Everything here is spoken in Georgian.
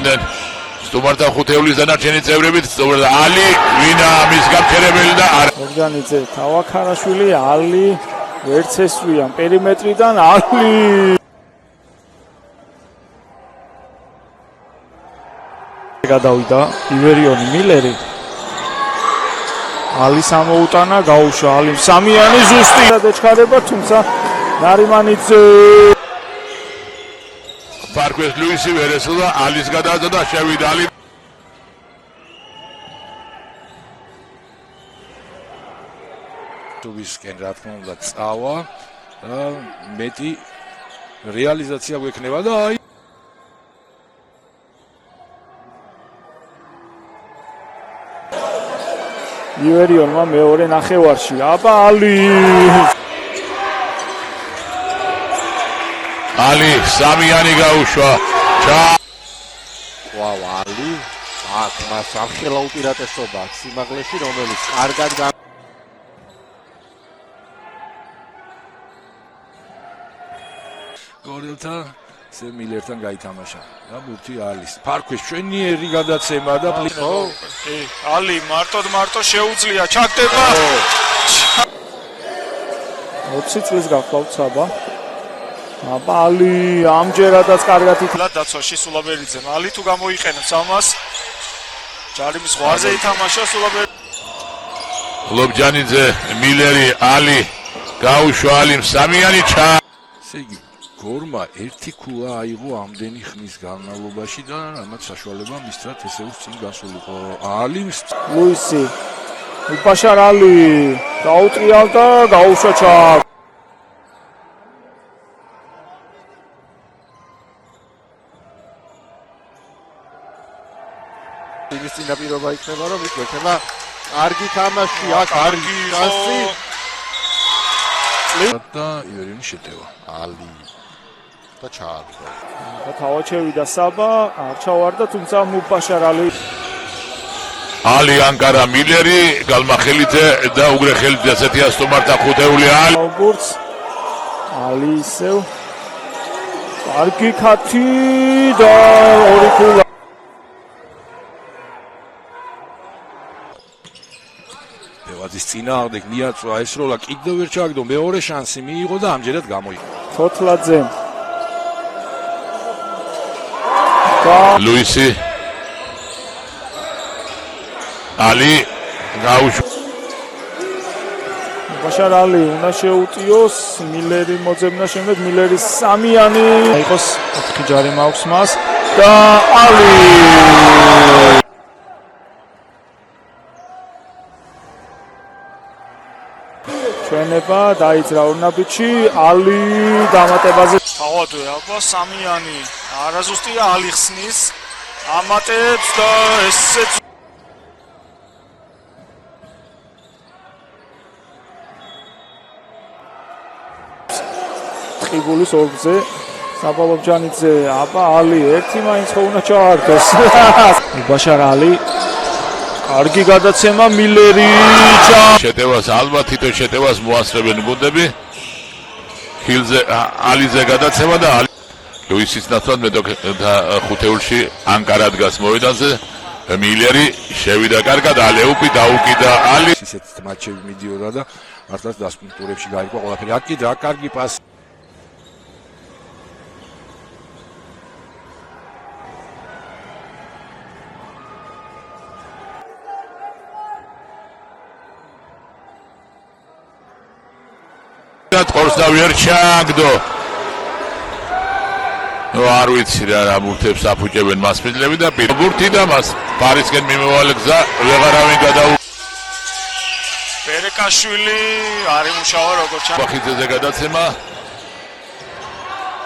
მოვიდნენ სტუმართა ხუთეულის დანარჩენი წევრებით. ალი ვინა მის გამქერებელი და ორგანიძე თავაქარაშვილი ალი ვერც ესვიან პერიმეტრიდან ალი გადავიდა ივერიონი მილერი ალი სამოუტანა გაუშვა ალი სამიანი ზუსტი დაჩქარება თუმცა ნარიმანიძე პარკვეს ლუისი ვერესლა ალის გადააძა და შევიდა ალი თუბისკენ რა თქმა უნდა წავა და მეტი რეალიზაცია გვექნება და აი ივერიონმა მეორე ნახევარში აბა ალი სამიანი გაუშვა ვაუ ალი აქ მას ახლა უპირატესობა აქვს სიმაღლეში რომელიც კარგად გორელთა მილერთან გაითამაშა და ბურთი ალის ფარქვის ჩვენიერი გადაცემა და ალი მარტო შეუძლია ჩაგდება 20 წლის გახლავთ საბა აბა ალი ამჯერადაც კარგად ითვლა დაცვაში სულაბერიძემ ალი თუ გამოიყენებს ამას ჯარიმის ზღვარზე ითამაშა სულაბერიძე ლობჯანიძე მილერი ალი გაუშვა ალიმ სამიანი ესე იგი გორმა ერთი ქულა აიღო ამდენი ხნის განმავლობაში და რამაც საშუალება მისცათ ესეუს წინ გასულიყო ალიმს ლუისი უბაშარ ალი დაუტრიალდა გაუშვა ჩაკ იმის წინაპირობა იქნება რომ ის გვექნება კარგი თამაში აქ კარგი შანსი და ივერიონი შეტევა ალი და ჩააგდო და თავაჩევიდა საბა არ ჩავარდა თუმცა მუბაშარ ალი ანკარა მილერი გალმახელიძე და უგრეხელიძე ასეთია სტუმართა ხუთეული ალი ისევ კარგი ქათი და ორი ქულა ბევაძის წინააღმდეგ მიაწვა ეს როლა კიდევ ვერ ჩააგდო მეორე შანსი მიიღო და ამჯერად გამოიყო თოთლაძე ლუისი ალი გაუშვა ბაშარ ალი უნდა შეუტიოს მილერი მოძებნა შემდეგ მილერის სამიანი იყოს 4 ჯარი მაქვს მას და ალი ჩვენება დაიძრა ორნაბიჩი ალი დამატებაზე თავადვე აბა სამიანი არაზუსტია ალი ხსნის ამატებს და ესეც ტყიბულის ორგზე საბალობჯანიძე აბა ალი ერთი მაინც ხო უნდა ჩაარდეს ბაშარ ალი კარგი გადაცემა მილერი შეტევას ალბათ თვითონ შეტევას მოასწრებენ გუნდები ხილზე ალიზე გადაცემა და ლუისის ნაცვლად მეტოქეთა ხუთეულში ანკარა დგას მოედანზე მილერი შევიდა კარგად ალეუპი დაუკიდა ალი ისეთ მატჩები მიდიოდა და მართლაც დასკვნურებში გაიგო ყველაფერი აქ კიდე კარგი პასი თორს და ვერ ჩააგდო ნუ არ ვიცი რა ბურთებს აფუჭებენ მასპინძლები და ბურთი და მას ფარისკენ მიმოვალე გზა ვეღარავინ გადაუ პერეკაშვილი არ იმუშავა როგორც ხიძეზე გადაცემა